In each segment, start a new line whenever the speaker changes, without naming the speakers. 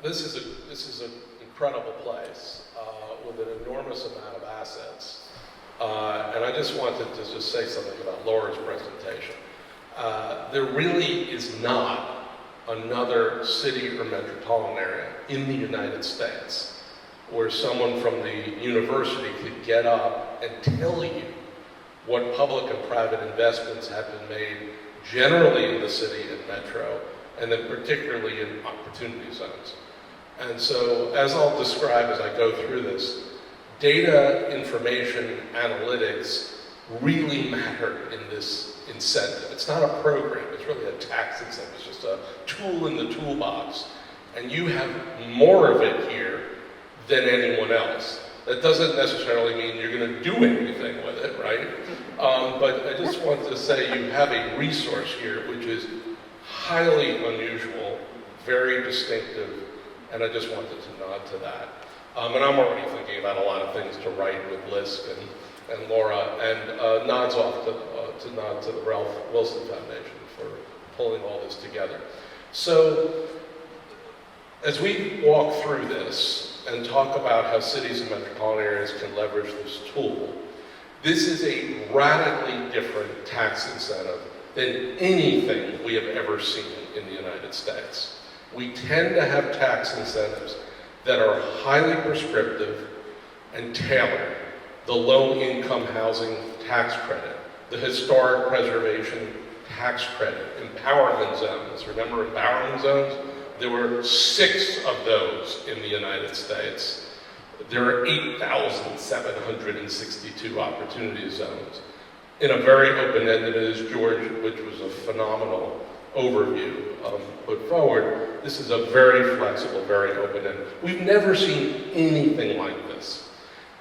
this is an incredible place with an enormous amount of assets. And I just wanted to just say something about Laura's presentation. There really is not another city or metropolitan area in the United States where someone from the university could get up and tell you what public and private investments have been made generally in the city and metro, and then particularly in opportunity zones. And so, as I'll describe as I go through this, data, information, analytics really matter in this incentive. It's not a program, it's really a tax incentive. It's just a tool in the toolbox. And you have more of it here than anyone else. That doesn't necessarily mean you're going to do anything with it, right? But I just want to say you have a resource here which is highly unusual, very distinctive, and I just wanted to nod to that. And I'm already thinking about a lot of things to write with LISC and Laura, and nods off to nod to the Ralph Wilson Foundation for pulling all this together. So, as we walk through this and talk about how cities and metropolitan areas can leverage this tool, this is a radically different tax incentive than anything we have ever seen in the United States. We tend to have tax incentives that are highly prescriptive and tailored. The low-income housing tax credit, the historic preservation tax credit, empowerment zones. Remember empowerment zones? There were 6 of those in the United States. There are 8,762 opportunity zones. In a very open-ended, as George, which was a phenomenal overview put forward, this is a very flexible, very open-ended. We've never seen anything like this.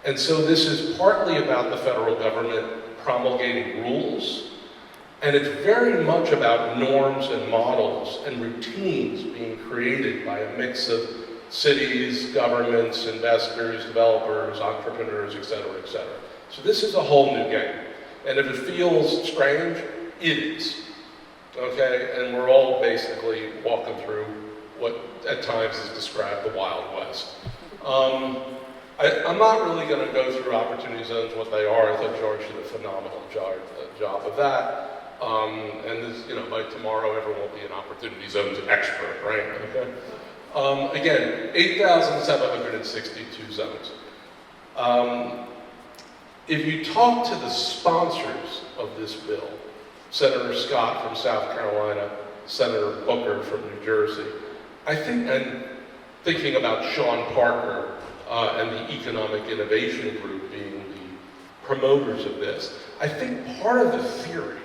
And so this is partly about the federal government promulgating rules, and it's very much about norms and models and routines being created by a mix of cities, governments, investors, developers, entrepreneurs, et cetera, et cetera. So this is a whole new game. And if it feels strange, it is. Okay, and we're all basically walking through what at times is described the Wild West. I'm not really going to go through opportunity zones, what they are. I thought George did a phenomenal job of that. And this, by tomorrow, everyone will be an opportunity zones expert, right? Okay. Again, 8,762 zones. If you talk to the sponsors of this bill, Senator Scott from South Carolina, Senator Booker from New Jersey, I think, and thinking about Sean Parker and the Economic Innovation Group being the promoters of this, I think part of the theory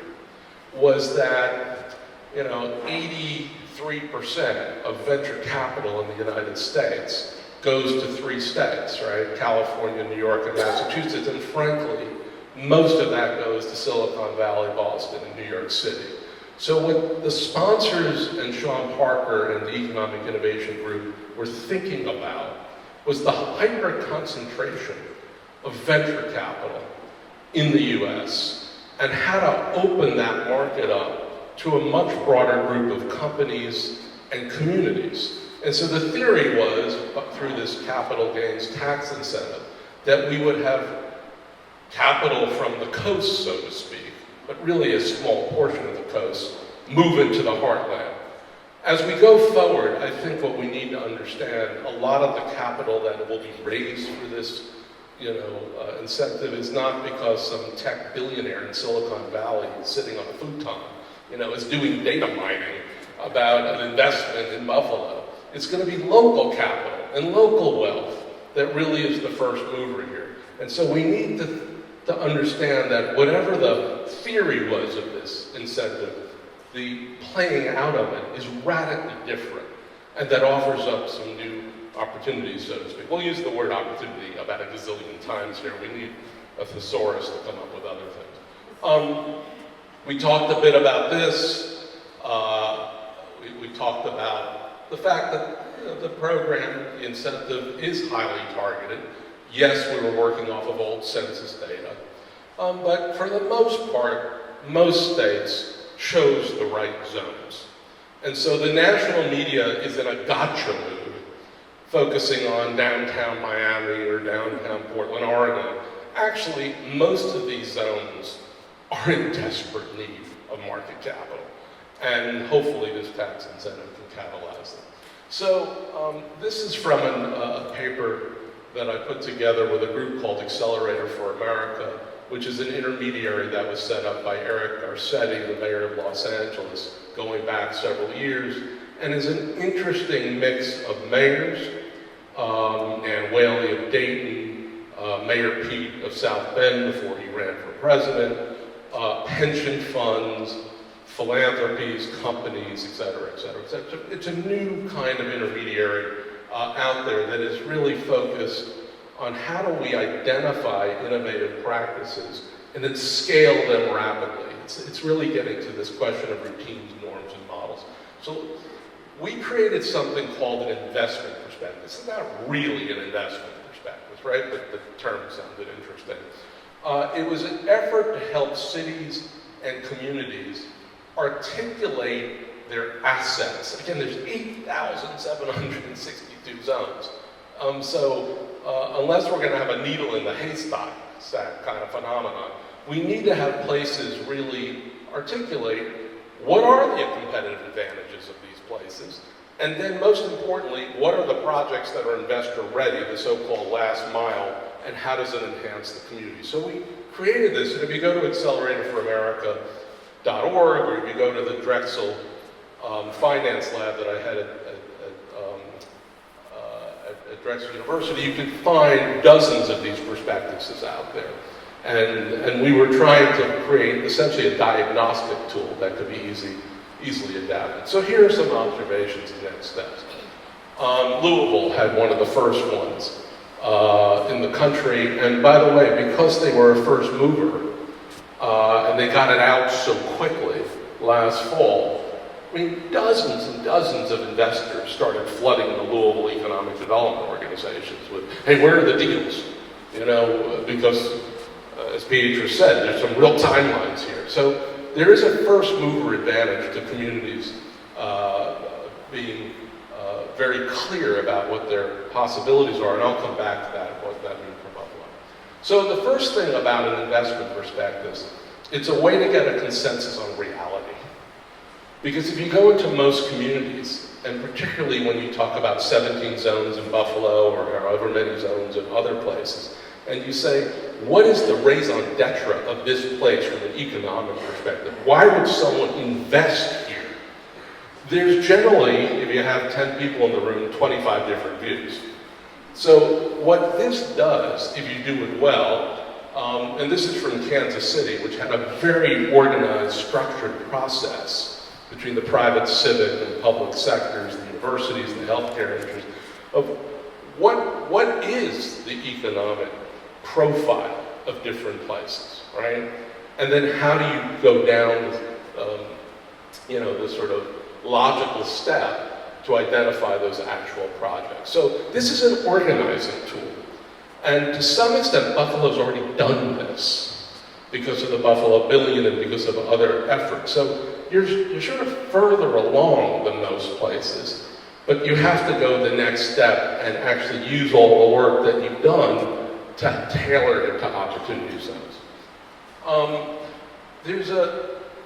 was that 83% of venture capital in the United States goes to 3 states, right? California, New York, and Massachusetts, and frankly, most of that goes to Silicon Valley, Boston, and New York City. So what the sponsors and Sean Parker and the Economic Innovation Group were thinking about was the hyper-concentration of venture capital in the US and how to open that market up to a much broader group of companies and communities. And so the theory was, through this capital gains tax incentive, that we would have capital from the coast, so to speak, but really a small portion of the coast, move into the heartland. As we go forward, I think what we need to understand, a lot of the capital that will be raised for this incentive is not because some tech billionaire in Silicon Valley is sitting on a futon, is doing data mining about an investment in Buffalo. It's going to be local capital and local wealth that really is the first mover here. And so we need to understand that whatever the theory was of this incentive, the playing out of it is radically different, and that offers up some new opportunities, so to speak. We'll use the word opportunity about a gazillion times here. We need a thesaurus to come up with other things. We talked a bit about this. We talked about the fact that the program, the incentive, is highly targeted. Yes, we were working off of old census data, but for the most part, most states chose the right zones. And so the national media is in a gotcha mood focusing on downtown Miami or downtown Portland, Oregon. Actually, most of these zones are in desperate need of market capital. And hopefully this tax incentive can catalyze them. So this is from a paper that I put together with a group called Accelerator for America, which is an intermediary that was set up by Eric Garcetti, the mayor of Los Angeles, going back several years, and is an interesting mix of mayors, and Whaley of Dayton, Mayor Pete of South Bend before he ran for president, pension funds, philanthropies, companies, et cetera, et cetera, et cetera. It's a new kind of intermediary out there that is really focused on how do we identify innovative practices and then scale them rapidly. It's really getting to this question of routines, norms, and models. So we created something called an investment perspective. It's not really an investment perspective, right? But the term sounded interesting. It was an effort to help cities and communities articulate their assets. Again, there's 8,762 zones. Unless we're going to have a needle in the haystack kind of phenomenon, we need to have places really articulate what are the competitive advantages of these places, and then most importantly, what are the projects that are investor ready, the so-called last mile, and how does it enhance the community? So we created this, and if you go to acceleratorforamerica.org, or if you go to the Drexel Finance Lab that I had at Drexel University, you can find dozens of these prospectuses out there. And we were trying to create essentially a diagnostic tool that could be easily adapted. So here are some observations and next steps. Louisville had one of the first ones in the country, and by the way, because they were a first mover, and they got it out so quickly last fall, I mean, dozens and dozens of investors started flooding the Louisville Economic Development Organizations with, hey, where are the deals? You know, because as Beatrice said, there's some real timelines here. So there is a first mover advantage to communities being very clear about what their possibilities are, and I'll come back to that, what that means for Buffalo. So the first thing about an investment prospectus, it's a way to get a consensus on reality. Because if you go into most communities, and particularly when you talk about 17 zones in Buffalo or however many zones in other places, and you say, what is the raison d'etre of this place from an economic perspective? Why would someone invest here? There's generally, if you have 10 people in the room, 25 different views. So what this does, if you do it well, and this is from Kansas City, which had a very organized, structured process between the private, civic, and public sectors, the universities, the healthcare industries, of what is the economic profile of different places, right? And then how do you go down, the sort of logical step to identify those actual projects. So this is an organizing tool. And to some extent, Buffalo's already done this because of the Buffalo Billion and because of other efforts. So you're sort of further along than most places, but you have to go the next step and actually use all the work that you've done to tailor it to opportunity zones. There's an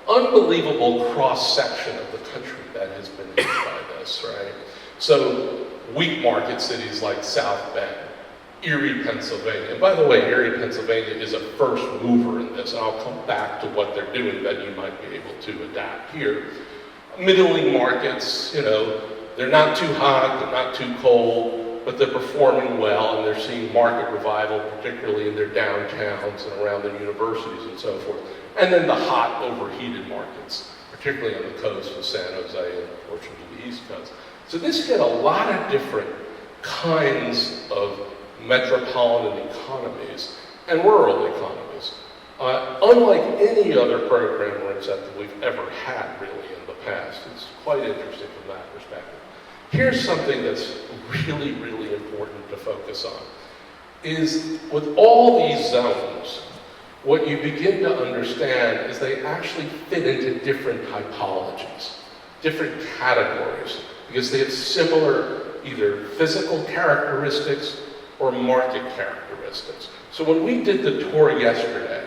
unbelievable cross-section of the country that has been hit by this, right? So weak market cities like South Bend, Erie, Pennsylvania. And by the way, Erie, Pennsylvania is a first mover in this, and I'll come back to what they're doing that you might be able to adapt here. Middling markets, they're not too hot, they're not too cold, but they're performing well, and they're seeing market revival, particularly in their downtowns and around the universities and so forth. And then the hot, overheated markets, particularly on the coast of San Jose and fortunately the East Coast. So this hit a lot of different kinds of metropolitan economies and rural economies. Unlike any other program or incentive we've ever had really in the past. It's quite interesting from that perspective. Here's something that's really, really important to focus on, is with all these zones, what you begin to understand is they actually fit into different typologies, different categories, because they have similar either physical characteristics or market characteristics. So when we did the tour yesterday,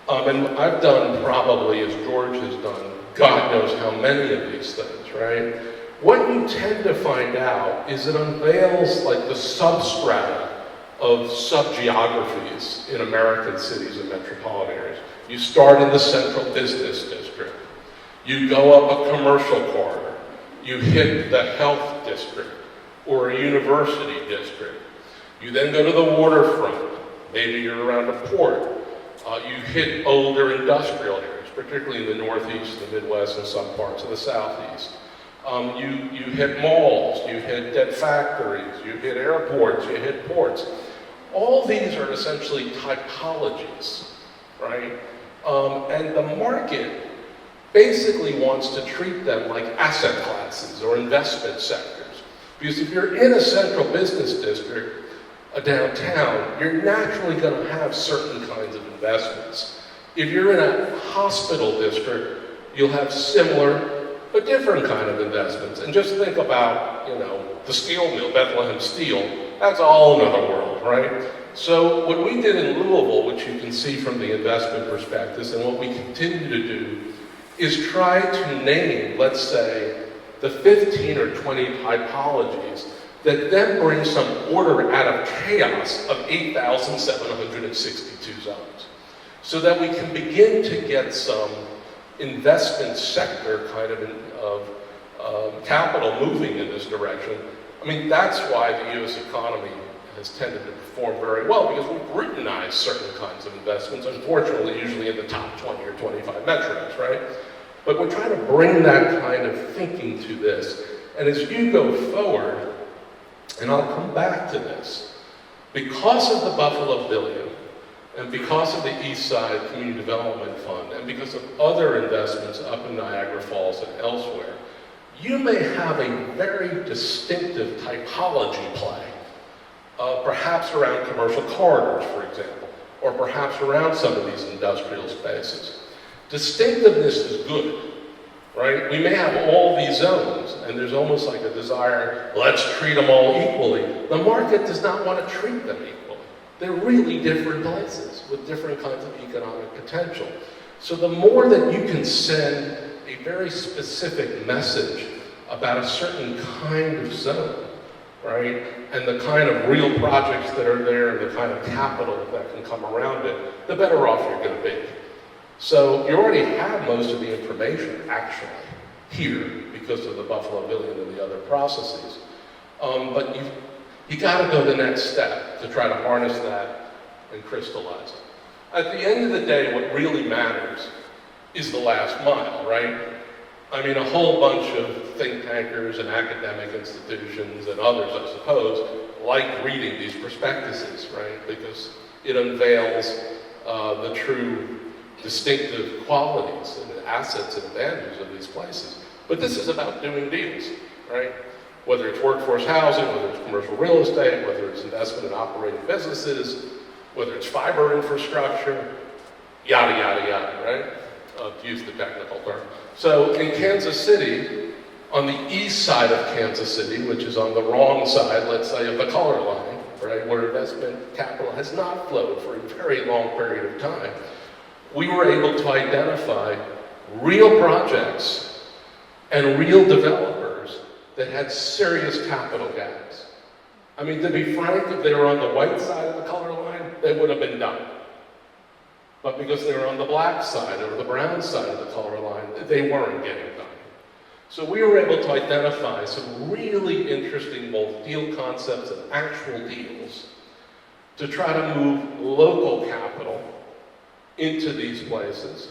and I've done probably, as George has done, God knows how many of these things, right? What you tend to find out is it unveils like the substrata of subgeographies in American cities and metropolitan areas. You start in the central business district. You go up a commercial corridor. You hit the health district or a university district. You then go to the waterfront. Maybe you're around a port. You hit older industrial areas, particularly in the Northeast, the Midwest, and some parts of the Southeast. You hit malls, you hit dead factories, you hit airports, you hit ports. All these are essentially typologies, right? And the market basically wants to treat them like asset classes or investment sectors. Because if you're in a central business district, downtown, you're naturally going to have certain kinds of investments. If you're in a hospital district, you'll have similar but different kind of investments. And just think about, the steel mill, Bethlehem Steel, that's a whole other world, right? So what we did in Louisville, which you can see from the investment prospectus, and what we continue to do, is try to name, let's say, the 15 or 20 typologies that then bring some order out of chaos of 8,762 zones. So that we can begin to get some investment sector kind of capital moving in this direction. I mean, that's why the US economy has tended to perform very well, because we've routinized certain kinds of investments, unfortunately, usually in the top 20 or 25 metros, right? But we're trying to bring that kind of thinking to this. And as you go forward, and I'll come back to this, because of the Buffalo Billion, and because of the East Side Community Development Fund, and because of other investments up in Niagara Falls and elsewhere, you may have a very distinctive typology play, perhaps around commercial corridors, for example, or perhaps around some of these industrial spaces. Distinctiveness is good, right? We may have all these zones, and there's almost like a desire, let's treat them all equally. The market does not want to treat them equally. They're really different places with different kinds of economic potential. So the more that you can send a very specific message about a certain kind of zone, right, and the kind of real projects that are there and the kind of capital that can come around it, the better off you're going to be. So you already have most of the information, actually, here because of the Buffalo Billion and the other processes. But you got to go the next step to try to harness that and crystallize it. At the end of the day, what really matters is the last mile, right? I mean, a whole bunch of think tankers and academic institutions and others, I suppose, like reading these prospectuses, right? Because it unveils the true distinctive qualities and the assets and advantages of these places. But this is about doing deals, right? Whether it's workforce housing, whether it's commercial real estate, whether it's investment in operating businesses, whether it's fiber infrastructure, yada, yada, yada, right? To use the technical term. So in Kansas City, on the east side of Kansas City, which is on the wrong side, let's say, of the color line, right, where investment capital has not flowed for a very long period of time, we were able to identify real projects and real developers that had serious capital gaps. I mean, to be frank, if they were on the white side of the color line, they would have been done. But because they were on the black side or the brown side of the color line, they weren't getting done. So we were able to identify some really interesting both deal concepts and actual deals to try to move local capital into these places,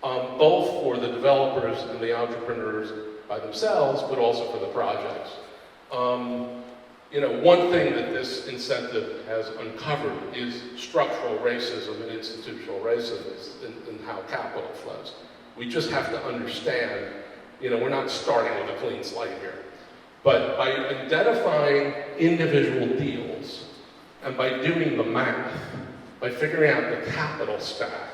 both for the developers and the entrepreneurs by themselves, but also for the projects. One thing that this incentive has uncovered is structural racism and institutional racism in how capital flows. We just have to understand, we're not starting with a clean slate here. But by identifying individual deals and by doing the math, by figuring out the capital stack,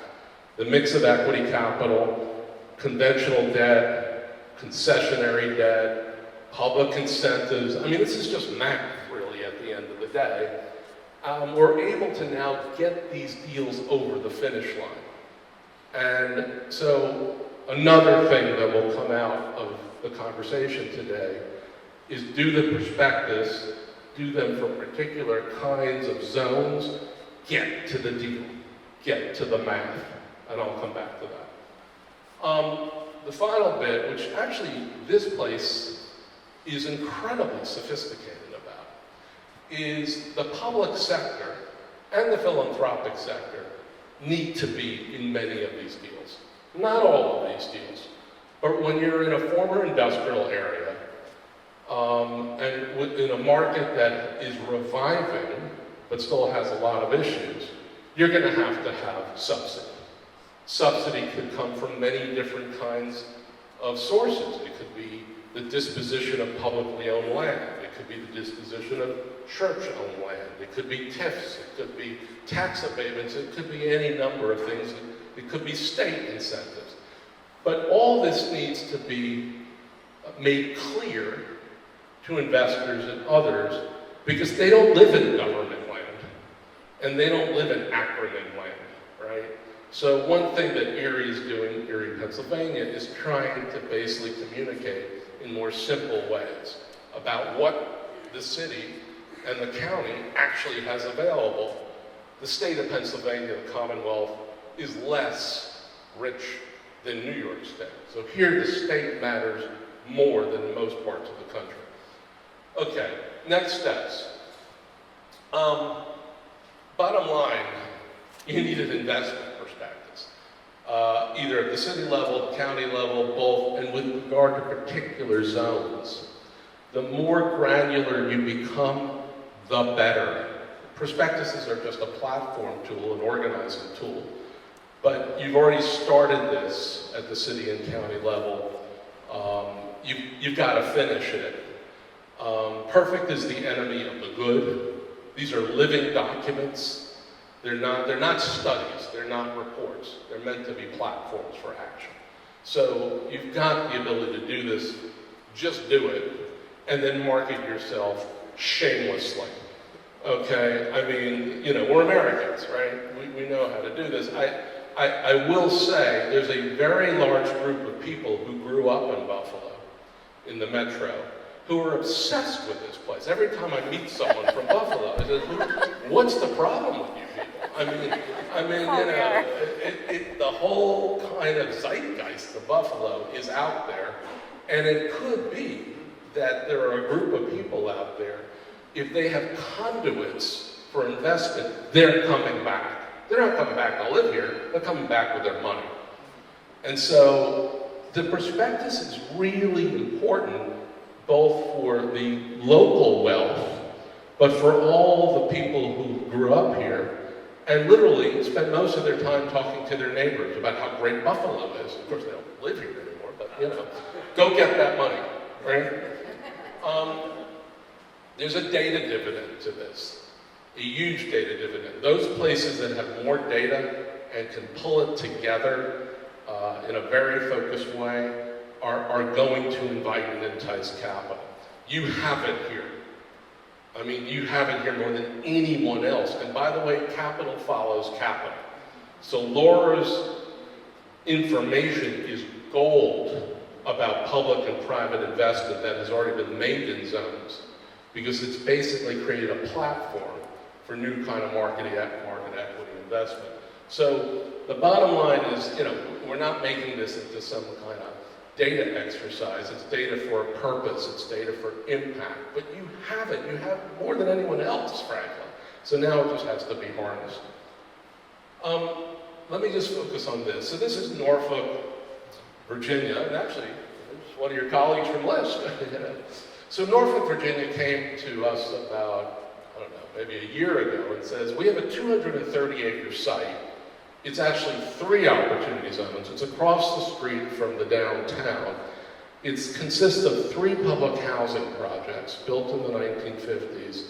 the mix of equity capital, conventional debt, concessionary debt, public incentives. I mean, this is just math, really, at the end of the day. We're able to now get these deals over the finish line. And so another thing that will come out of the conversation today is do the prospectus, do them for particular kinds of zones, get to the deal, get to the math, and I'll come back to that. The final bit, which actually this place is incredibly sophisticated about, is the public sector and the philanthropic sector need to be in many of these deals. Not all of these deals, but when you're in a former industrial area, and in a market that is reviving, but still has a lot of issues, you're gonna have to have subsidy. Subsidy could come from many different kinds of sources. It could be the disposition of publicly owned land. It could be the disposition of church-owned land. It could be TIFs. It could be tax abatements. It could be any number of things. It could be state incentives. But all this needs to be made clear to investors and others, because they don't live in government land, and they don't live in acronym land, right? So one thing that Erie is doing, Erie, Pennsylvania, is trying to basically communicate in more simple ways about what the city and the county actually has available. The state of Pennsylvania, the Commonwealth, is less rich than New York State. So here the state matters more than most parts of the country. Okay, next steps. Bottom line, you need an investment prospectus, either at the city level, the county level, both, and with regard to particular zones. The more granular you become, the better. Prospectuses are just a platform tool, an organizing tool, but you've already started this at the city and county level. You've got to finish it. Perfect is the enemy of the good. These are living documents. They're not studies, they're not reports. They're meant to be platforms for action. So you've got the ability to do this, just do it, and then market yourself shamelessly. Okay, I mean, you know, we're Americans, right? We know how to do this. I will say there's a very large group of people who grew up in Buffalo, in the metro, who are obsessed with this place. Every time I meet someone from Buffalo, I say, what's the problem with you people? I mean, you know, the whole kind of zeitgeist of Buffalo is out there, and it could be that there are a group of people out there, if they have conduits for investment, they're coming back. They're not coming back to live here, they're coming back with their money. And so the prospectus is really important, both for the local wealth, but for all the people who grew up here and literally spend most of their time talking to their neighbors about how great Buffalo is. Of course, they don't live here anymore, but you know, go get that money, right? There's a data dividend to this, a huge data dividend. Those places that have more data and can pull it together in a very focused way are going to invite and entice capital. You have it here. I mean, you have it here more than anyone else. And by the way, capital follows capital. So Laura's information is gold about public and private investment that has already been made in zones, because it's basically created a platform for new kind of market equity investment. So the bottom line is, you know, we're not making this into some kind of data exercise. It's data for a purpose. It's data for impact. But you have it. You have more than anyone else, frankly. So now it just has to be harnessed. Let me just focus on this. So this is Norfolk, Virginia, and actually, it's one of your colleagues from LISC. So Norfolk, Virginia came to us about, I don't know, maybe a year ago and says, we have a 230-acre site. It's actually 3 opportunity zones. It's across the street from the downtown. It consists of 3 public housing projects built in the 1950s.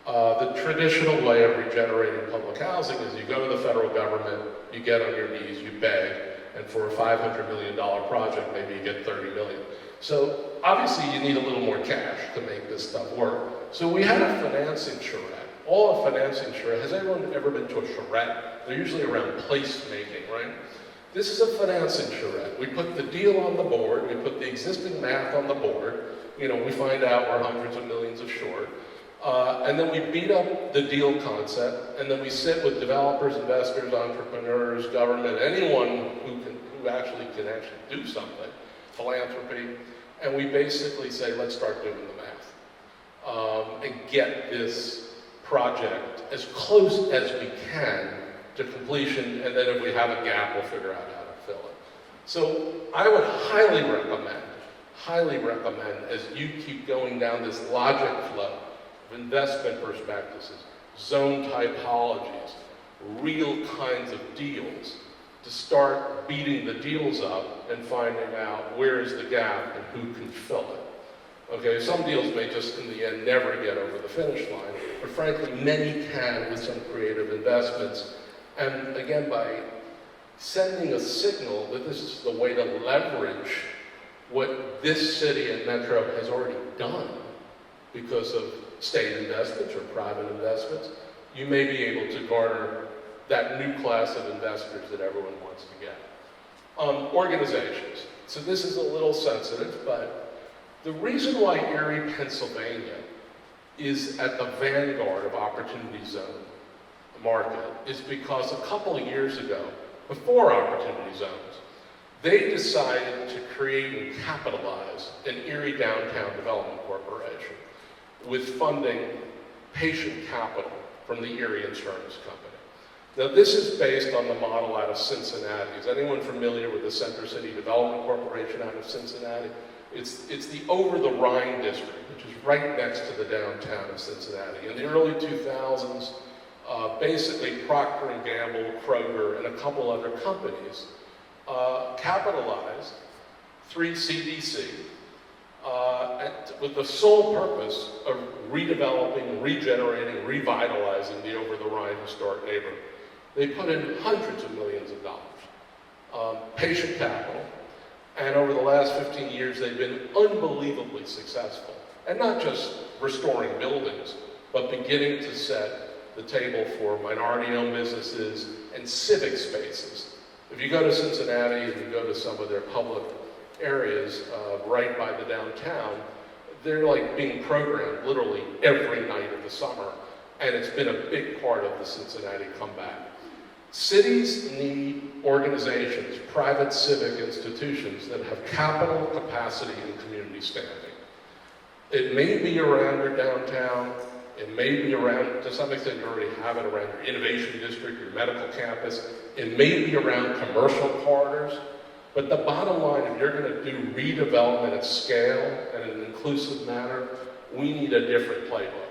The traditional way of regenerating public housing is you go to the federal government, you get on your knees, you beg, And for a $500 million project, maybe you get 30 million. So obviously you need a little more cash to make this stuff work. So we had a financing charrette. All a financing charrette, has anyone ever been to a charrette? They're usually around placemaking, right? This is a financing charrette. We put the deal on the board, we put the existing math on the board, you know, we find out we're hundreds of millions of short, and then we beat up the deal concept, and then we sit with developers, investors, entrepreneurs, government, anyone who actually can do something, philanthropy, and we basically say, let's start doing the math, and get this project as close as we can to completion, and then if we have a gap, we'll figure out how to fill it. So I would highly recommend, as you keep going down this logic flow of investment perspectives, zone typologies, real kinds of deals, to start beating the deals up and finding out where is the gap and who can fill it. Okay, some deals may just, in the end, never get over the finish line, but frankly, many can with some creative investments. And again, by sending a signal that this is the way to leverage what this city and metro has already done because of state investments or private investments, you may be able to garner that new class of investors that everyone wants to get. Organizations. So this is a little sensitive, but the reason why Erie, Pennsylvania is at the vanguard of opportunity zone market is because a couple of years ago, before opportunity zones, they decided to create and capitalize an Erie Downtown Development Corporation with funding patient capital from the Erie Insurance Company. Now this is based on the model out of Cincinnati. Is anyone familiar with the Center City Development Corporation out of Cincinnati? It's the over the Rhine district, which is right next to the downtown of Cincinnati. In the early 2000s, basically Procter & Gamble, Kroger, and a couple other companies capitalized 3CDC with the sole purpose of redeveloping, regenerating, revitalizing the over the Rhine historic neighborhood. They put in hundreds of millions of dollars, patient capital, and over the last 15 years they've been unbelievably successful. And not just restoring buildings, but beginning to set the table for minority-owned businesses and civic spaces. If you go to Cincinnati and you go to some of their public areas right by the downtown, they're like being programmed literally every night of the summer, and it's been a big part of the Cincinnati comeback. Cities need organizations, private civic institutions that have capital, capacity, and community standing. It may be around your downtown, it may be around, to some extent you already have it around your innovation district, your medical campus, it may be around commercial corridors, but the bottom line, if you're going to do redevelopment at scale and in an inclusive manner, we need a different playbook.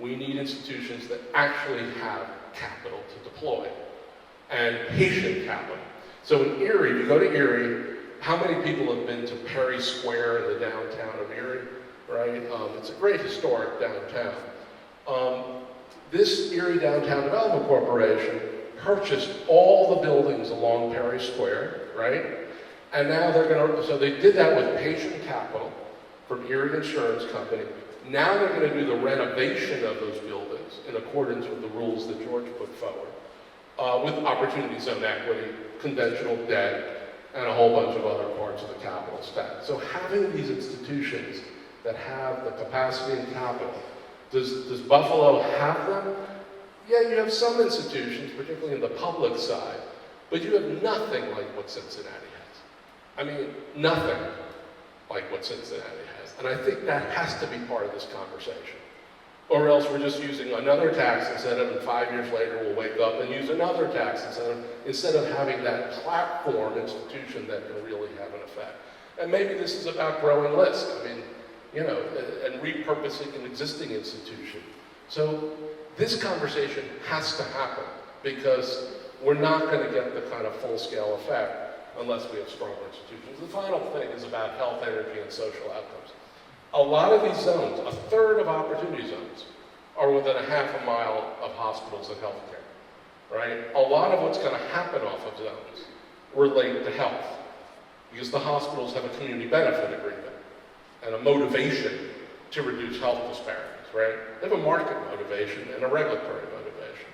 We need institutions that actually have capital to deploy and patient capital. So in Erie, if you go to Erie, how many people have been to Perry Square in the downtown of Erie, right? It's a great historic downtown. This Erie Downtown Development Corporation purchased all the buildings along Perry Square, right? And now they're gonna, so they did that with patient capital from Erie Insurance Company. Now they're gonna do the renovation of those buildings in accordance with the rules that George put forward, with opportunity zone equity, conventional debt, and a whole bunch of other parts of the capital stack. So having these institutions that have the capacity and capital, does Buffalo have them? Yeah, you have some institutions, particularly in the public side, but you have nothing like what Cincinnati has. I mean, nothing like what Cincinnati has. And I think that has to be part of this conversation. Or else we're just using another tax incentive, and 5 years later we'll wake up and use another tax incentive instead of having that platform institution that can really have an effect. And maybe this is about growing LISC. I mean, you know, and repurposing an existing institution. So this conversation has to happen because we're not going to get the kind of full-scale effect unless we have stronger institutions. The final thing is about health, energy, and social outcomes. A lot of these zones, a third of opportunity zones, are within a half a mile of hospitals and healthcare, right? A lot of what's going to happen off of zones relate to health, because the hospitals have a community benefit agreement and a motivation to reduce health disparities, right? They have a market motivation and a regulatory motivation.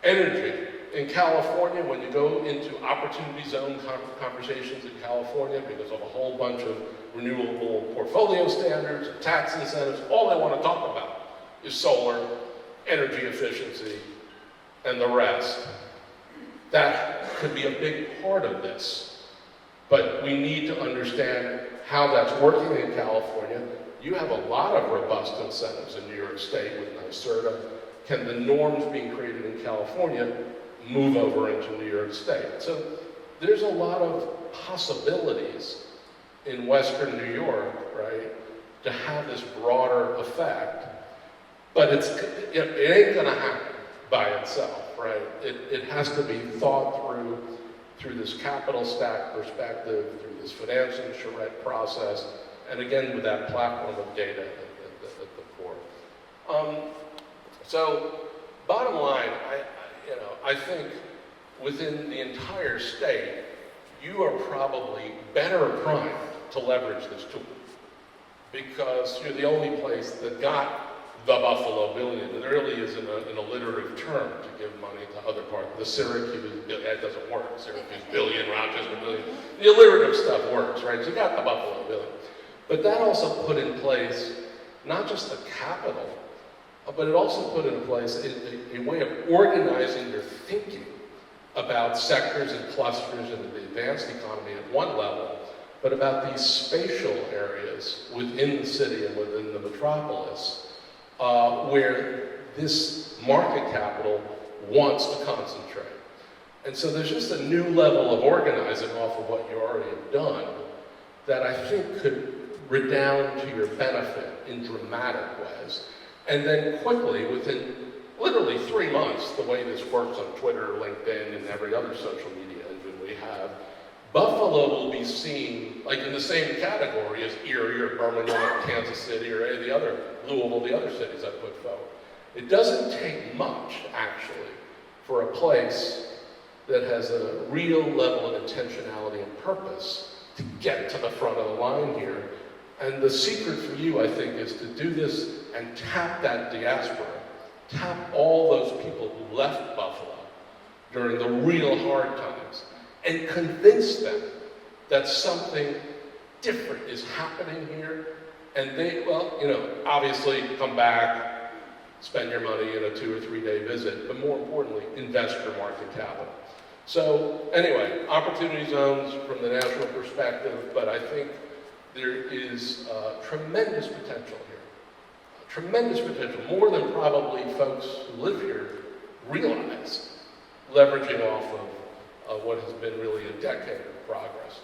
Energy. In California, when you go into opportunity zone conversations in California, because of a whole bunch of renewable portfolio standards and tax incentives, all they want to talk about is solar, energy efficiency, and the rest. That could be a big part of this, but we need to understand how that's working in California. You have a lot of robust incentives in New York State with NYSERDA. Can the norms being created in California move over into New York State? So there's a lot of possibilities in Western New York, right, to have this broader effect, but it ain't gonna happen by itself, right? It has to be thought through this capital stack perspective, through this financing charrette process, and again with that platform of data at the core. So bottom line, I think within the entire state, you are probably better primed to leverage this tool, because you're the only place that got the Buffalo billion. It really is in an alliterative term to give money to other parts. The Syracuse, that doesn't work. Syracuse billion, Rochester billion. The alliterative stuff works, right? So you got the Buffalo billion. But that also put in place not just the capital, but it also put in place a way of organizing your thinking about sectors and clusters in the advanced economy at one level, but about these spatial areas within the city and within the metropolis where this market capital wants to concentrate. And so there's just a new level of organizing off of what you already have done that I think could redound to your benefit in dramatic ways. And then quickly, within literally 3 months, the way this works on Twitter, LinkedIn, and every other social media engine we have, Buffalo will be seen like in the same category as Erie or Birmingham or Kansas City or any of the other, Louisville, the other cities I put forward. It doesn't take much, actually, for a place that has a real level of intentionality and purpose to get to the front of the line here. And the secret for you, I think, is to do this and tap that diaspora, tap all those people who left Buffalo during the real hard times, and convince them that something different is happening here. And they, well, obviously come back, spend your money in a 2 or 3 day visit, but more importantly, invest your market capital. So anyway, opportunity zones from the national perspective, but I think there is tremendous potential here. Tremendous potential, more than probably folks who live here realize, leveraging off of what has been really a decade of progress.